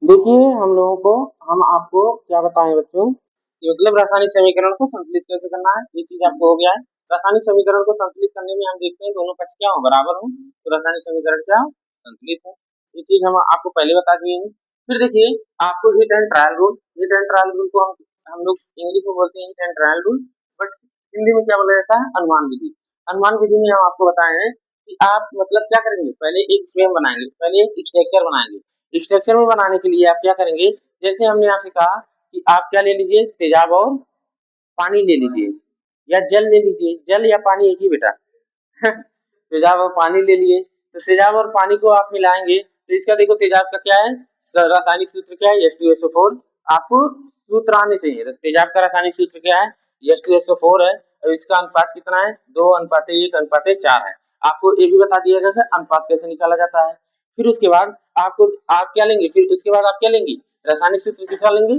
देखिए हम आपको क्या बताएं बच्चों कि मतलब रासायनिक समीकरण को संतुलित कैसे करना है, ये चीज आपको हो गया है। रासायनिक समीकरण को संतुलित करने में हम देखते हैं दोनों पक्ष क्या हो, बराबर हो, तो रासायनिक समीकरण क्या हो, संतुलित है। ये चीज हम आपको पहले बता दिए हैं। फिर देखिए आपको hit and trial rule, hit and trial rule को हम लोग इंग्लिश में बोलते हैं hit and trial rule, but Hindi में क्या बोला जाता है, अनुमान विधि। अनुमान विधि में हम आपको बताए हैं कि आप मतलब क्या करेंगे, पहले एक फ्रेम बनाएंगे, पहले एक स्ट्रक्चर बनाएंगे। स्ट्रक्चर में बनाने के लिए आप क्या करेंगे, जैसे हमने आपसे कहा कि आप क्या ले लीजिए, तेजाब और पानी ले लीजिए, या जल ले लीजिए, जल या पानी एक ही बेटा तेजाब और पानी ले लिए, तो तेजाब और पानी को आप मिलाएंगे तो इसका देखो तेजाब का क्या है, रासायनिक सूत्र क्या है, H2SO4। आपको सूत्र आने चाहिए, तेजाब का रासायनिक सूत्र क्या है, H2SO4 है, और इसका अनुपात कितना है, 2:1:4 है। आपको ये भी बता दिया गया है अनुपात कैसे निकाला जाता है। फिर उसके बाद आप क्या लेंगे, फिर उसके बाद आप क्या लेंगे, रासायनिक सूत्र किसका लेंगे,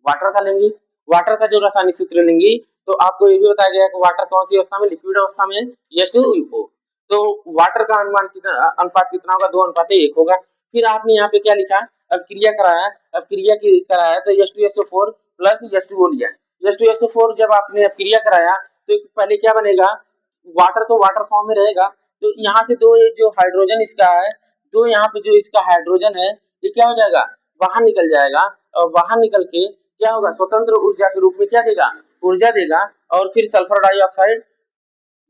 वाटर का लेंगे। वाटर का जो रासायनिक सूत्र लेंगे तो आपको ये भी बताया गया कि वाटर कौन सी अवस्था में, लिक्विड अवस्था में H2O, तो वाटर का अनुमान कितना, अनुपात कितना होगा, 2:1 होगा। फिर आपने यहाँ पे क्या लिखा, अब क्रिया कराया, अब क्रिया कराया तो H2SO4 प्लस H2O लिया। H2SO4 जब आपने अब क्रिया कराया तो पहले क्या बनेगा, वाटर तो वाटर फॉर्म में रहेगा, तो यहाँ से दो जो हाइड्रोजन इसका है, दो यहाँ पे जो इसका हाइड्रोजन है, ये क्या हो जाएगा, बाहर निकल जाएगा, और बाहर निकल के क्या होगा, स्वतंत्र ऊर्जा के रूप में क्या देगा, ऊर्जा देगा। और फिर सल्फर डाइऑक्साइड,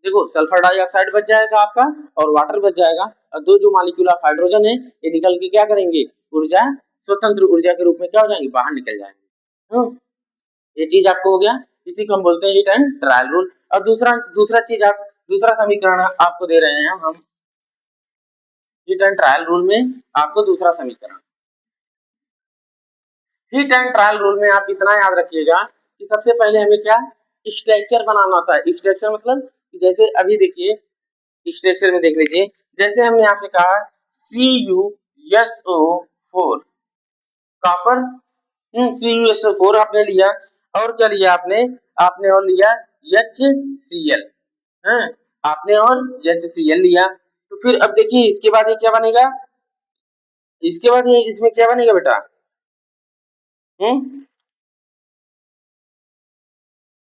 देखो सल्फर डाइऑक्साइड बच जाएगा आपका, और वाटर बच जाएगा, और दो जो मॉलिक्यूल ऑफ हाइड्रोजन है ये निकल के क्या करेंगे, ऊर्जा, स्वतंत्र ऊर्जा के रूप में क्या हो जाएंगे, बाहर निकल जाएंगे। ये चीज आपको हो गया, इसी को हम बोलते हैं हिट एंड ट्रायल रूल। और दूसरा दूसरा चीज आप दूसरा समीकरण आपको दे रहे हैं हम हिट एंड ट्रायल रूल में, आपको दूसरा समीकरण, हिट एंड ट्रायल रूल में आप इतना याद रखिएगा कि सबसे पहले हमें क्या, स्ट्रक्चर बनाना होता है। स्ट्रक्चर मतलब जैसे अभी देखिए स्ट्रक्चर में देख लीजिए, जैसे हमने आपसे कहा CuSO4 कॉपर, CuSO4 आपने लिया, और क्या लिया आपने, आपने और लिया HCl, है, आपने और HCl लिया। तो फिर अब देखिए इसके बाद ये क्या बनेगा, इसके बाद ये इसमें क्या बनेगा बेटा,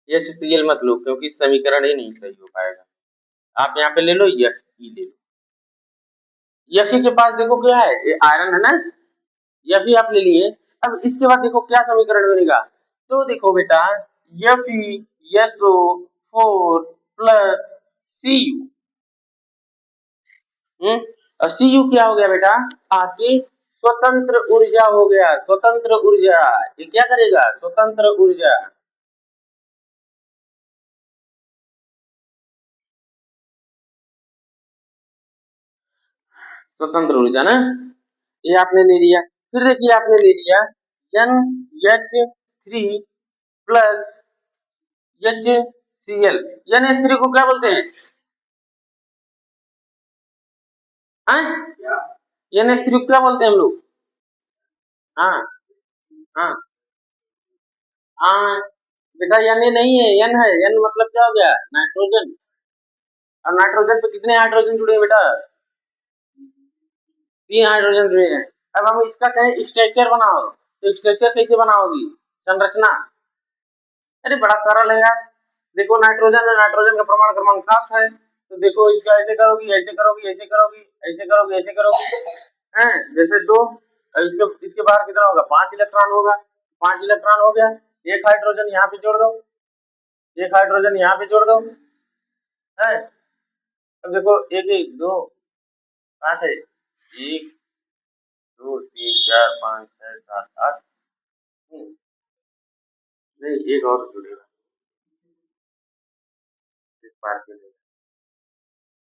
HCl मत लो क्योंकि समीकरण ही नहीं सही हो पाएगा। आप यहाँ पे ले लो Fe ले लो, Fe के पास देखो क्या है, ये आयरन है ना, Fe आप ले लिए। अब इसके बाद देखो क्या समीकरण बनेगा, तो देखो बेटा FeSO4 प्लस Cu, और Cu क्या हो गया बेटा, आपकी स्वतंत्र ऊर्जा हो गया, स्वतंत्र ऊर्जा, ये क्या करेगा, स्वतंत्र ऊर्जा, स्वतंत्र ऊर्जा ना, ये आपने ले लिया। फिर देखिए आपने ले लिया NH3 प्लस HCl, NH3 को क्या बोलते हैं, NH3 को क्या बोलते हैं हम लोग, हाँ हाँ हाँ बेटा, एन नहीं है, एन है, एन मतलब क्या हो गया, नाइट्रोजन। और नाइट्रोजन पे कितने हाइड्रोजन जुड़े हैं बेटा, 3 हाइड्रोजन जुड़े हैं। अब हम इसका कहें स्ट्रक्चर बनाओ, तो स्ट्रक्चर कैसे बनाओगी, संरचना, अरे बड़ा सरल है यार। देखो नाइट्रोजन है, नाइट्रोजन का परमाणु क्रमांक 7 है, तो देखो इसका ऐसे करोगी, ऐसे करोगी, ऐसे करोगी, ऐसे करोगी, ऐसे करोगी, हैं, जैसे 2, इसके इसके बाहर कितना होगा, 5 इलेक्ट्रॉन होगा, 5 इलेक्ट्रॉन हो गया, एक हाइड्रोजन यहाँ पे जोड़ दो, एक हाइड्रोजन यहाँ पे जोड़ दो, है। अब देखो एक एक दो, कहाँ से, 1 2 3 4 5 6 7 8, नहीं एक और जुड़ेगा, इस बार के लिए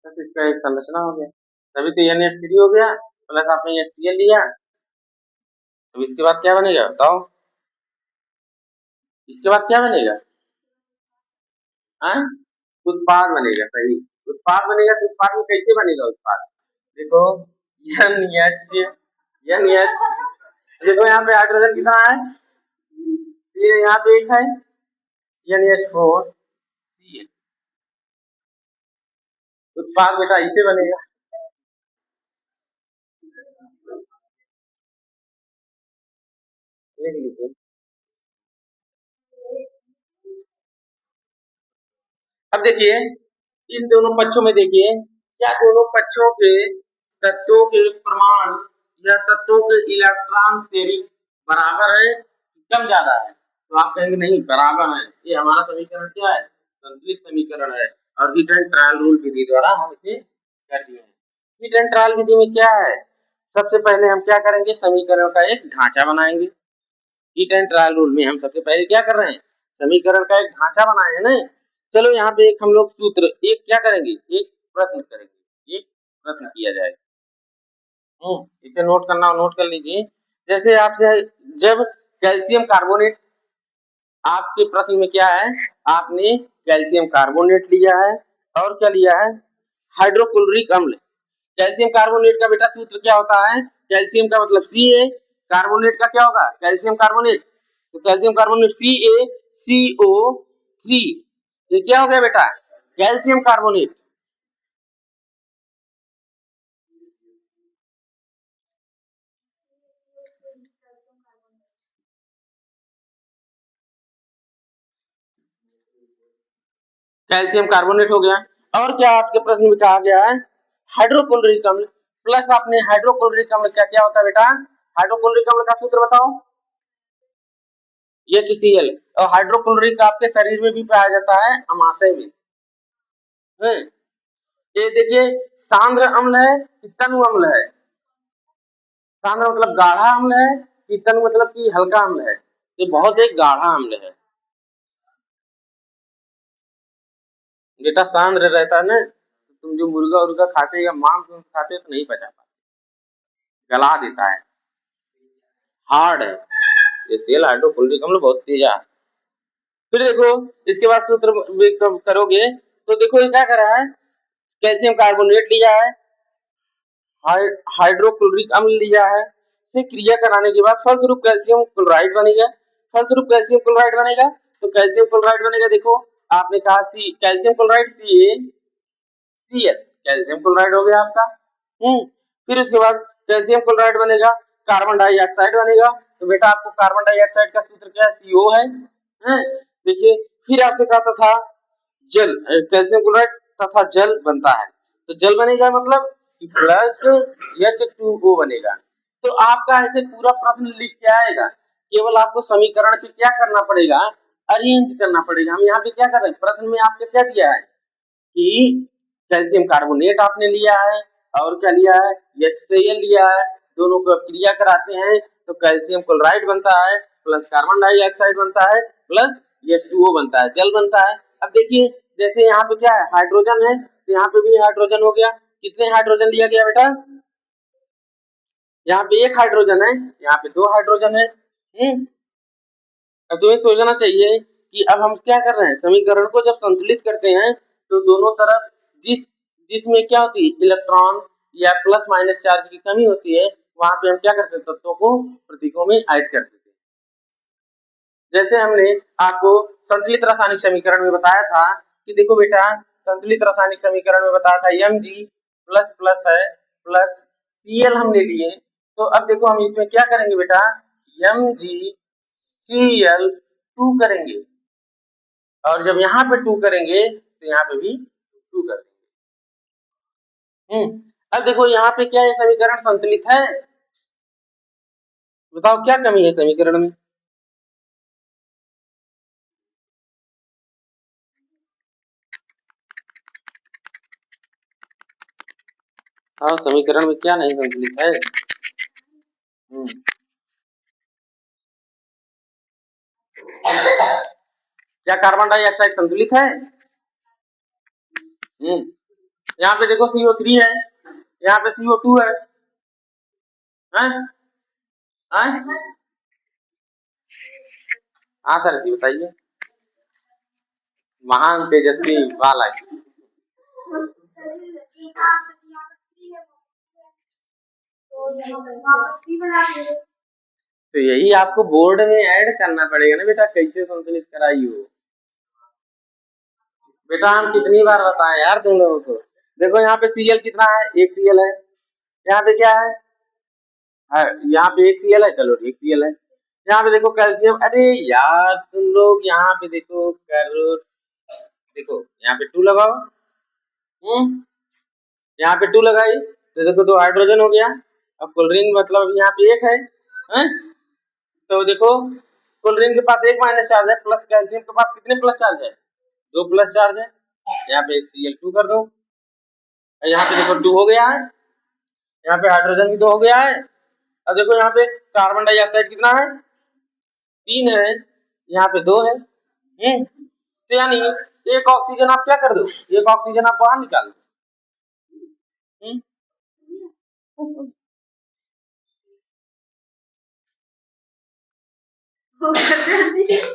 बस इसका एक संरचना हो गया। तभी तो NH3 हो गया, प्लस आपने HCl लिया। अब इसके बाद क्या बनेगा बताओ, इसके बाद क्या बनेगा, हाँ, उत्पाद बनेगा, सही, उत्पाद बनेगा। तो उत्पाद में कैसे बनेगा उत्पाद, देखो NH, NH, देखो यहाँ पे हाइड्रोजन कितना है, ये यहाँ पे एक है, NH4 Cl, उत्पाद बेटा इसे बनेगा। लिख लीजिए। अब देखिए इन दोनों पक्षों में देखिए क्या दोनों पक्षों के तत्वों के प्रमाण या तत्वों के इलेक्ट्रॉन शेयरिंग बराबर है कि कम ज्यादा है? तो आप कहेंगे नहीं बराबर है। ये हमारा समीकरण क्या है? संतुलित समीकरण है और हीट एंड ट्रायल रूल विधि द्वारा हम इसे कर दिए हैं। हीट एंड ट्रायल विधि में क्या है? सबसे पहले हम क्या करेंगे? समीकरण का एक ढांचा बनाएंगे। हीट एंड ट्रायल रूल में हम सबसे पहले क्या कर रहे हैं? समीकरण का एक ढांचा बनाए हैं ना। चलो यहाँ पे एक हम लोग सूत्र एक क्या करेंगे? एक प्रश्न करेंगे। एक प्रश्न किया जाएगा। इसे नोट करना नोट कर लीजिए। जैसे आपसे जब कैल्शियम कार्बोनेट, आपके प्रश्न में क्या है? आपने कैल्शियम कार्बोनेट लिया है और क्या लिया है? हाइड्रोक्लोरिक अम्ल। कैल्शियम कार्बोनेट का बेटा सूत्र क्या होता है? कैल्शियम का मतलब Ca, कार्बोनेट का क्या होगा? Calcium carbonate. तो कैल्शियम कार्बोनेट CaCO3, ये क्या हो गया बेटा? Calcium carbonate. कैल्शियम कार्बोनेट हो गया। और क्या आपके प्रश्न में कहा गया है? हाइड्रोक्लोरिक अम्ल प्लस आपने हाइड्रोक्लोरिक अम्ल क्या क्या होता है बेटा? हाइड्रोक्लोरिक अम्ल का सूत्र बताओ। HCl। और हाइड्रोक्लोरिक आपके शरीर में भी पाया जाता है अमाशय में। ये देखिए सांद्र अम्ल है कि तनु अम्ल है? सांद्र मतलब गाढ़ा अम्ल है कि तनु मतलब कि हल्का अम्ल है? ये बहुत एक गाढ़ा अम्ल है बेटा। सांद्र रहता है ना, तुम जो मुर्गा उर्गा खाते या मांस खाते तो नहीं पचा पाते, गला देता है, हार्ड है। ये सेल हाइड्रोक्लोरिक अम्ल बहुत तेज है। फिर देखो इसके बाद सूत्र करोगे तो देखो ये क्या कर रहा है? कैल्शियम कार्बोनेट लिया है, हाइड्रोक्लोरिक अम्ल लिया है, से क्रिया कराने के बाद फलस्वरूप कैल्शियम क्लोराइड बनेगा। फलस्वरूप कैल्शियम क्लोराइड बनेगा तो कैल्शियम क्लोराइड बनेगा। देखो आपने कहा calcium chloride CaCl, calcium chloride हो गया आपका। फिर उसके बाद कैल्शियम क्लोराइड बनेगा, कार्बन डाइऑक्साइड बनेगा। तो बेटा आपको कार्बन डाइऑक्साइड का सूत्र क्या है? CO है। देखिए फिर आपसे कहा था जल, कैल्शियम क्लोराइड तथा जल बनता है। तो जल बनेगा मतलब प्लस H2O बनेगा। तो आपका ऐसे पूरा प्रश्न लिख के आएगा, केवल आपको समीकरण पे क्या करना पड़ेगा? अरेंज करना पड़ेगा। हम यहाँ पे क्या कर रहे हैं? प्रश्न में आपको क्या दिया है कि कैल्शियम कार्बोनेट आपने लिया है और क्या लिया है? HCl लिया है। दोनों को क्रिया कराते हैं तो कैल्शियम क्लोराइड बनता है प्लस कार्बन डाइऑक्साइड बनता है प्लस H2O बनता है, जल बनता है। अब देखिए जैसे यहाँ पे क्या है? हाइड्रोजन है तो यहाँ पे भी हाइड्रोजन हो गया। कितने हाइड्रोजन लिया गया बेटा? यहाँ पे एक हाइड्रोजन है, यहाँ पे दो हाइड्रोजन है। अब तुम्हें सोचना चाहिए कि अब हम क्या कर रहे हैं? समीकरण को जब संतुलित करते हैं तो दोनों तरफ जिस जिसमें क्या होती है? इलेक्ट्रॉन या प्लस माइनस चार्ज की कमी होती है, वहां पे हम क्या करते हैं? तत्वों को प्रतीकों में ऐड कर देते हैं। जैसे हमने आपको संतुलित रासायनिक समीकरण में बताया था कि देखो बेटा संतुलित रासायनिक समीकरण में बताया था Mg प्लस प्लस है प्लस Cl हमने लिए। तो अब देखो हम इसमें क्या करेंगे बेटा? MgCl2 करेंगे और जब यहाँ पे 2 करेंगे तो यहाँ पे भी 2 कर देंगे। अब देखो यहाँ पे क्या ये समीकरण संतुलित है? बताओ क्या कमी है समीकरण में? हाँ समीकरण में क्या नहीं संतुलित है? क्या कार्बन डाइऑक्साइड संतुलित है? यहाँ पे देखो CO3 है, यहाँ पे CO2 है। हैं? हाँ सर जी बताइए। महान तेजस्वी बालक। तो यही आपको बोर्ड में ऐड करना पड़ेगा ना बेटा, कैसे संतुलित कराई हो। बेटा हम कितनी बार बताएं यार तुम लोगों को। देखो यहाँ पे Cl कितना है? एक Cl है। यहाँ पे क्या है? यहाँ पे एक Cl है, चलो एक Cl है। यहाँ पे देखो कैल्शियम, अरे यार तुम लोग यहाँ पे देखो करो, देखो यहाँ पे 2 लगाओ, यहाँ पे 2 लगाई तो देखो 2 हाइड्रोजन हो गया। अब क्लोरीन मतलब यहाँ पे 1 है, हैं? तो देखो क्लोरीन के पास 1 माइनस चार्ज है, प्लस कैल्शियम के पास कितने प्लस चार्ज है? 2 प्लस चार्ज है। यहाँ पे Cl2 कर दो, यहाँ पे देखो 2 हो गया है, यहाँ पे हाइड्रोजन भी 2 हो गया है। अब देखो यहाँ पे कार्बन डाइऑक्साइड कितना है? 3 है, यहाँ पे 2 है। तो यानी एक ऑक्सीजन आप क्या कर दो, एक ऑक्सीजन आप बाहर निकाल दो।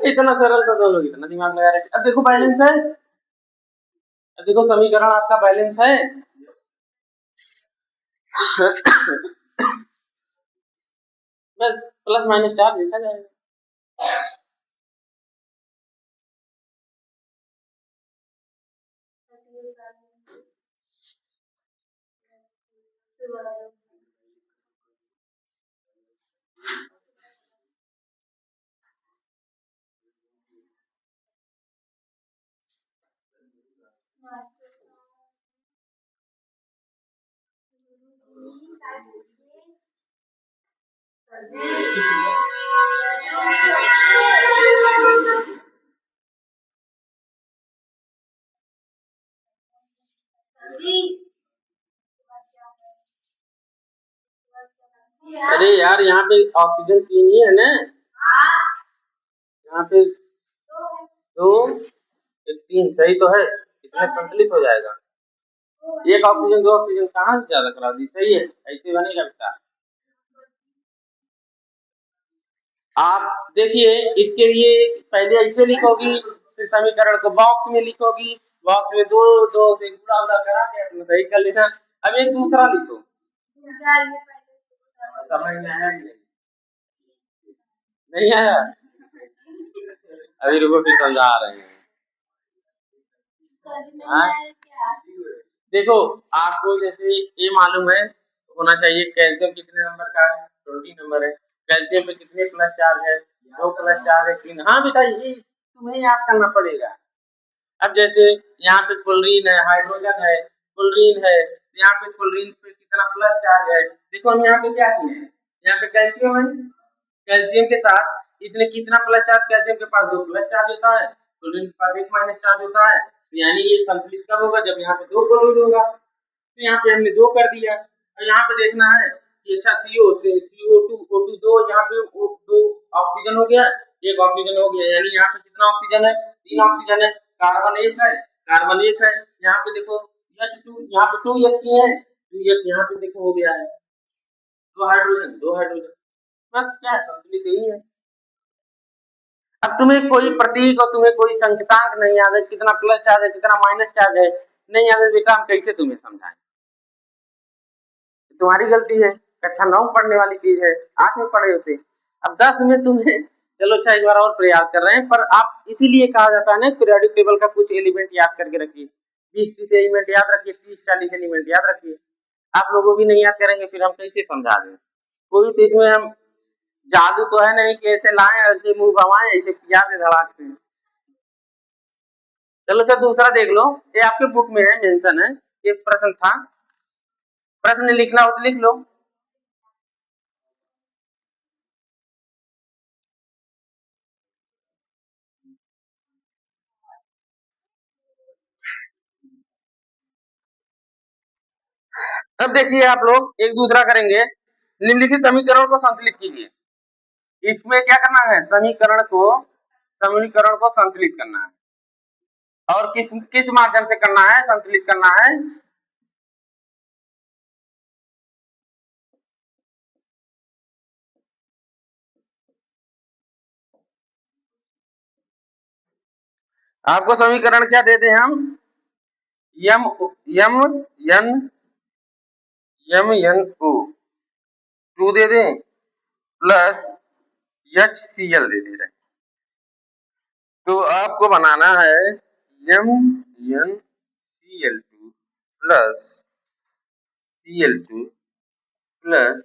इतना सरल था, दोनों इतना दिमाग लगा रहे। अब देखो बैलेंस है, अब देखो समीकरण आपका बैलेंस है। बस प्लस माइनस चार्ज देखा जाएगा। अरे यार यहाँ पे ऑक्सीजन 3 ही है ना, यहाँ पे 2 एक 3 सही तो है, इतना संतुलित हो जाएगा। एक ऑक्सीजन 2 ऑक्सीजन कहाँ से ज्यादा करा दी, सही है, ऐसे बनेगा बेटा। आप देखिए इसके लिए पहले ऐसे लिखोगी, फिर समीकरण को बॉक्स में लिखोगी, बॉक्स में 2 2 से गुणा उड़ा करा के अपना सही कर लेना। अब एक दूसरा लिखो, समझ में आया कि नहीं आया? अभी रुको फिर समझा रहे हैं। हाँ? देखो आपको जैसे ये मालूम है होना चाहिए, कैल्शियम कितने नंबर का है? 20 नंबर है। कैल्शियम पे कितने प्लस चार्ज है? 2 प्लस चार्ज है, 3। हाँ बेटा ये तुम्हें याद करना पड़ेगा। अब जैसे यहाँ पे क्लोरीन है, हाइड्रोजन है, क्लोरीन है, यहाँ पे क्लोरीन पे कितना प्लस चार्ज है? देखो हम यहाँ पे क्या किए हैं, यहाँ पे कैल्शियम है, कैल्शियम के साथ इसने कितना प्लस चार्ज, कैल्शियम के पास 2 प्लस चार्ज होता है, क्लोरीन के पास 1 माइनस चार्ज होता है। यानी ये संतुलित कब होगा, जब यहाँ पे 2 क्लोरीन होगा। तो यहाँ पे हमने 2 कर दिया, और यहाँ पे देखना है कि अच्छा CO से CO2 O2 2, यहाँ पे 2 ऑक्सीजन हो गया, 1 ऑक्सीजन हो गया, यानी यहाँ पे कितना ऑक्सीजन है? 3 ऑक्सीजन है। कार्बन 1 है, कार्बन 1 है, यहाँ पे देखो H2, यहाँ पे 2 H की है, 2 H यहाँ पे देखो हो गया है, 2 हाइड्रोजन 2 हाइड्रोजन, बस क्या है, संतुलित यही है। अब तुम्हें कोई प्रतीक और तुम्हें कोई संकेतांक नहीं याद है, कितना प्लस चार्ज है कितना माइनस चार्ज है नहीं याद है बेटा, हम कैसे तुम्हें समझाएं? तुम्हारी गलती है, कक्षा 9 पढ़ने वाली चीज है, 8 में पढ़े होते। अब 10 में तुम्हें चलो अच्छा एक बार और प्रयास कर रहे हैं, पर आप इसीलिए कहा जाता है ना पीरियोडिक टेबल का कुछ एलिमेंट याद करके रखिए, 20-30 एलिमेंट याद रखिए, 30-40 एलिमेंट याद रखिए। आप लोगों भी नहीं याद करेंगे फिर हम कैसे समझा दें? कोई तो इसमें हम जादू तो है नहीं कि ऐसे लाए ऐसे मुंह भवाए ऐसे पिया दे धड़ाक से। चलो अच्छा दूसरा देख लो, ये आपके बुक में है, मेंशन है, ये प्रश्न था, प्रश्न लिखना हो तो लिख लो। अब देखिए आप लोग एक दूसरा करेंगे, निम्नलिखित समीकरण को संतुलित कीजिए। इसमें क्या करना है, समीकरण को संतुलित करना है, और किस किस माध्यम से करना है, संतुलित करना है? आपको समीकरण क्या दे दें हम, यम यम यन यम टू दे दें प्लस HCl दे दे रहे, तो आपको बनाना है MnCl2 plus Cl2 plus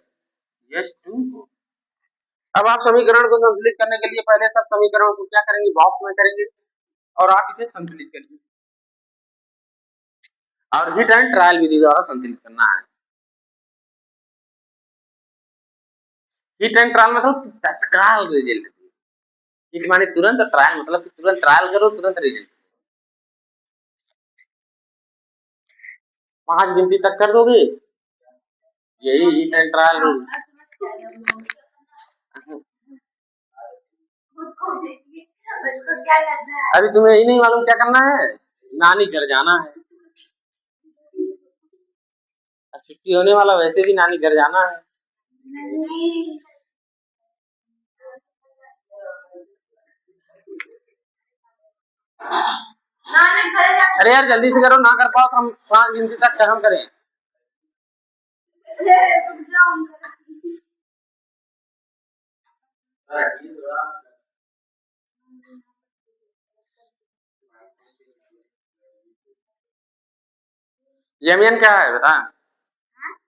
H2O। अब आप समीकरण को संतुलित करने के लिए पहले सब समीकरणों को क्या करेंगे, बॉक्स में करेंगे और आप इसे संतुलित करिए और हिट एंड ट्रायल विधि द्वारा संतुलित करना है। हिट एंड ट्रायल मतलब तत्काल रिजल्ट, हिट माने तुरंत और ट्रायल मतलब कि तुरंत ट्रायल करो तुरंत रिजल्ट। 5 गिनती तक कर दोगे, यही हिट एंड ट्रायल रूल। अभी तुम्हें यही नहीं मालूम क्या करना है, नानी घर जाना है, छुट्टी होने वाला, वैसे भी नानी घर जाना है। अरे यार जल्दी से करो, ना कर पाओ तो हम 5 गिनती तक हम करें। यमियन क्या है बता,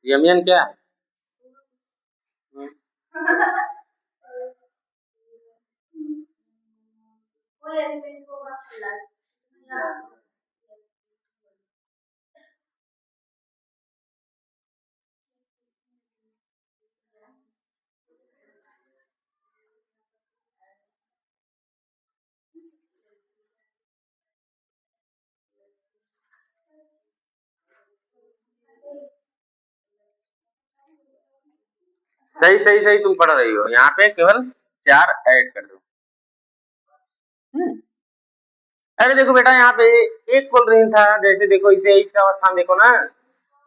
यमियन क्या है? सही सही सही तुम पढ़ रही हो, यहाँ पे केवल 4 ऐड कर दो। अरे देखो बेटा, यहाँ पे एक क्लोरीन था, जैसे देखो इसे इसका अवस्था देखो ना,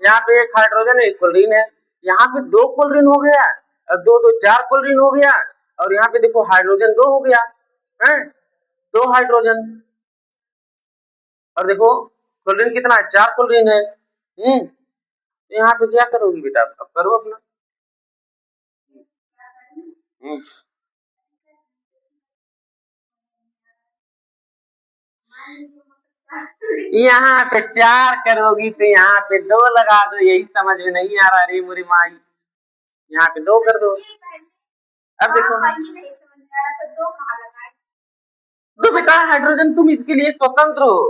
यहाँ पे एक हाइड्रोजन एक क्लोरीन है, यहाँ पे 2 क्लोरीन हो गया और 2 2 4 क्लोरीन हो गया, और यहाँ पे देखो हाइड्रोजन 2 हो गया है, 2 हाइड्रोजन, और देखो क्लोरीन कितना है, 4 क्लोरीन है। तो यहाँ पे क्या करोगी बेटा, अब करो अपना। यहाँ पे 4 करोगी तो यहाँ पे 2 लगा दो, यही समझ में नहीं आ रहा रे मुरी माई, यहाँ पे 2 कर दो। अब देखो तो बेटा हाइड्रोजन तुम इसके लिए स्वतंत्र हो,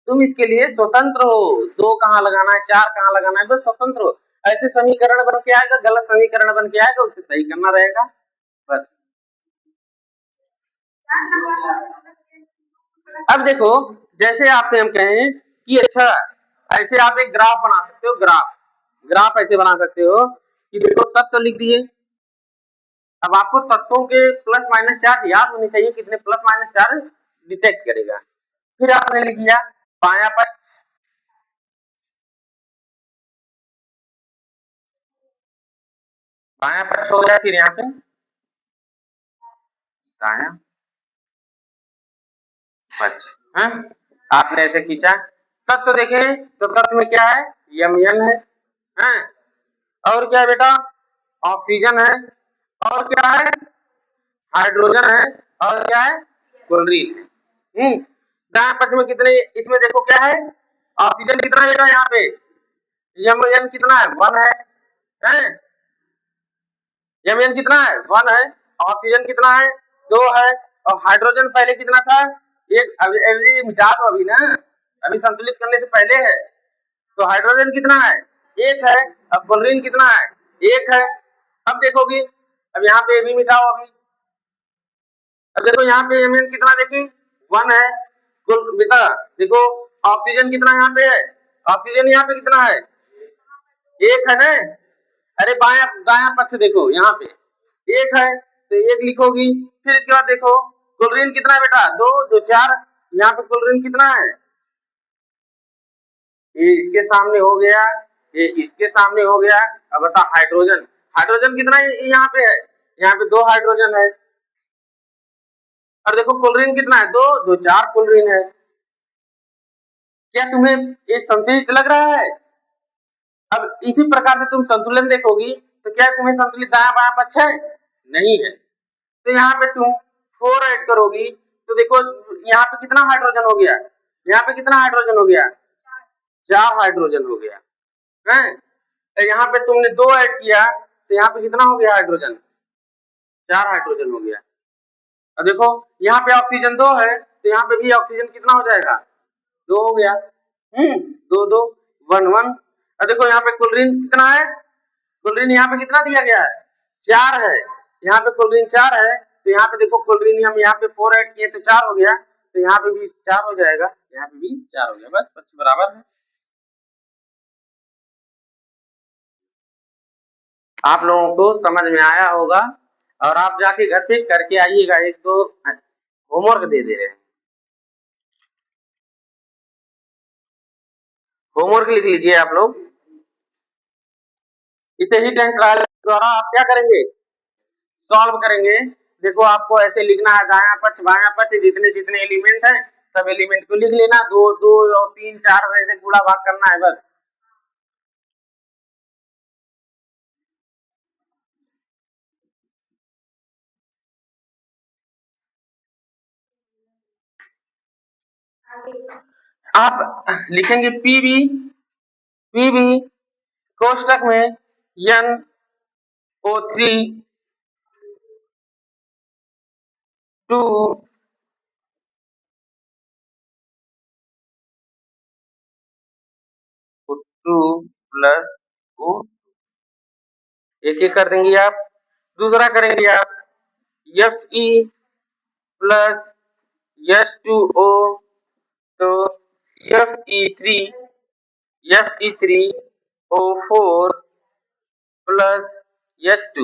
तुम इसके लिए स्वतंत्र हो, 2 कहाँ लगाना है 4 कहाँ लगाना है, बस स्वतंत्र हो। ऐसे समीकरण बन के आएगा, गलत समीकरण बन के आएगा, उसे सही करना रहेगा बस। अब देखो जैसे आपसे हम कहें कि अच्छा ऐसे आप एक ग्राफ बना सकते हो, ग्राफ ग्राफ ऐसे बना सकते हो कि देखो तत्व लिख दिए, अब आपको तत्वों के प्लस माइनस चार्ज याद होने चाहिए, कितने प्लस माइनस चार्ज डिटेक्ट करेगा। फिर आपने लिख लिया बायां पक्ष, बायां पक्ष हो गया, फिर यहाँ पे दायां पक्ष है, आपने ऐसे खींचा। तत्व देखें तो तत्व में क्या है, यमयन है, और क्या है बेटा, ऑक्सीजन है, और क्या है, हाइड्रोजन है, और क्या है, क्लोरीन है। दाएं पक्ष में कितने, इसमें देखो क्या है, ऑक्सीजन कितना है बेटा, यहाँ पे यमयन कितना है, 1 है? यमयन कितना है, 1 है, ऑक्सीजन कितना है, 2 है, और हाइड्रोजन पहले कितना था, एक, अभी मिटा दो अभी ना, अभी संतुलित करने से पहले है, तो हाइड्रोजन कितना है, 1 है, और क्लोरीन कितना है, 1 है। अब देखोगे, अब यहाँ पे भी मिटाओ अभी, अब देखो यहाँ पे यमयन कितना, देखिए 1 है, कुल बेटा देखो ऑक्सीजन कितना यहाँ पे है, ऑक्सीजन यहाँ पे कितना है, 1 है ना, अरे बाया दाया पक्ष देखो यहाँ पे 1 है, तो 1 लिखोगी, फिर इसके बाद देखो क्लोरीन कितना है बेटा, 2 2 4, यहाँ पे क्लोरीन कितना है, ये इसके सामने हो गया, ये इसके सामने हो गया। अब बता हाइड्रोजन, हाइड्रोजन कितना है, यहाँ पे है, यहाँ पे 2 हाइड्रोजन है, और देखो क्लोरीन कितना है, 2 2 4 क्लोरीन है। क्या तुम्हें ये संतुलित लग रहा है? अब इसी प्रकार से तुम संतुलन देखोगी तो क्या तुम्हें संतुलित दायां बायां पक्ष है, नहीं है, तो यहाँ पे तुम 4 ऐड करोगी तो देखो यहाँ पे कितना हाइड्रोजन हो गया, यहाँ पे कितना हाइड्रोजन हो गया, 4 हाइड्रोजन हो गया है, तो यहाँ पे तुमने 2 ऐड किया तो यहाँ पे कितना हो गया हाइड्रोजन, 4 हाइड्रोजन हो गया। अब देखो यहाँ पे ऑक्सीजन 2 है तो यहाँ पे भी ऑक्सीजन कितना हो जाएगा, 2 हो गया। 2 2 1 1। अब देखो यहाँ पे क्लोरीन कितना है, क्लोरीन यहाँ पे कितना दिया गया है, 4 है। यहाँ पे क्लोरीन 4 है तो यहाँ पे देखो क्लोरीन हम यहाँ पे 4 ऐड किए तो 4 हो गया, तो यहाँ पे भी 4 हो जाएगा, यहाँ पे भी 4 हो गया, बस बच्चे बराबर है। आप लोगों को समझ में आया होगा और आप जाके घर पे करके आइएगा। एक दो होमवर्क दे दे रहे हैं, होमवर्क लिख लीजिए आप लोग। इसे हिट एंड ट्रायल द्वारा आप क्या करेंगे, सॉल्व करेंगे। देखो आपको ऐसे लिखना है, दायां पक्ष बायां पक्ष जितने जितने एलिमेंट है सब एलिमेंट को लिख लेना, 2 2 और 3 4 ऐसे गुणा भाग करना है बस। आप लिखेंगे पीबी, पीबी कोष्टक में NO3 2 2 प्लस O, एक एक कर देंगे आप। दूसरा करेंगे आप Fe प्लस H2O, तो Fe3O4 प्लस H2,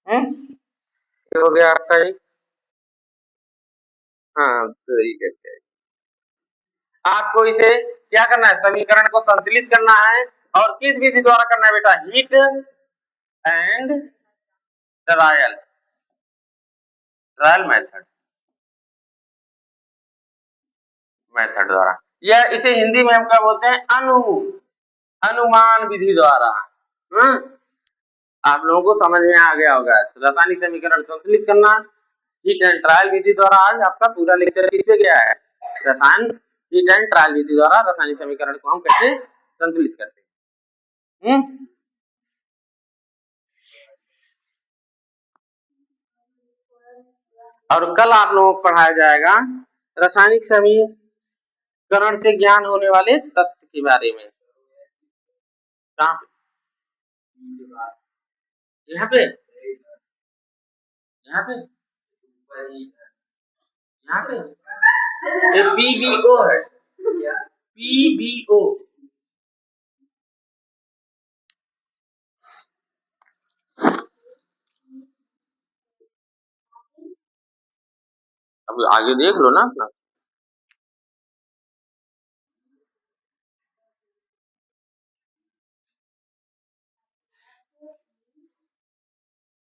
ये हो गया आपका एक। हाँ तो ये करके आपको इसे क्या करना है, समीकरण को संतुलित करना है। और किस विधि द्वारा करना है बेटा, heat and trial, trial method, method द्वारा, या इसे हिंदी में हम क्या बोलते हैं, अनुमान विधि द्वारा। आप लोगों को समझ में आ गया होगा। रासायनिक समीकरण संतुलित करना हीट एंड ट्रायल विधि द्वारा। आज आपका पूरा लेक्चर किस पे गया है, रसायन हीट एंड ट्रायल विधि द्वारा रासायनिक समीकरण को हम कैसे संतुलित करते हैं। और कल आप लोगों को पढ़ाया जाएगा रासायनिक समीकरण से ज्ञान होने वाले तत्व के बारे में। कहाँ पे, यहाँ पे, यहाँ पे, यहाँ पे ये PbO है, PbO। अब आगे देख लो ना अपना।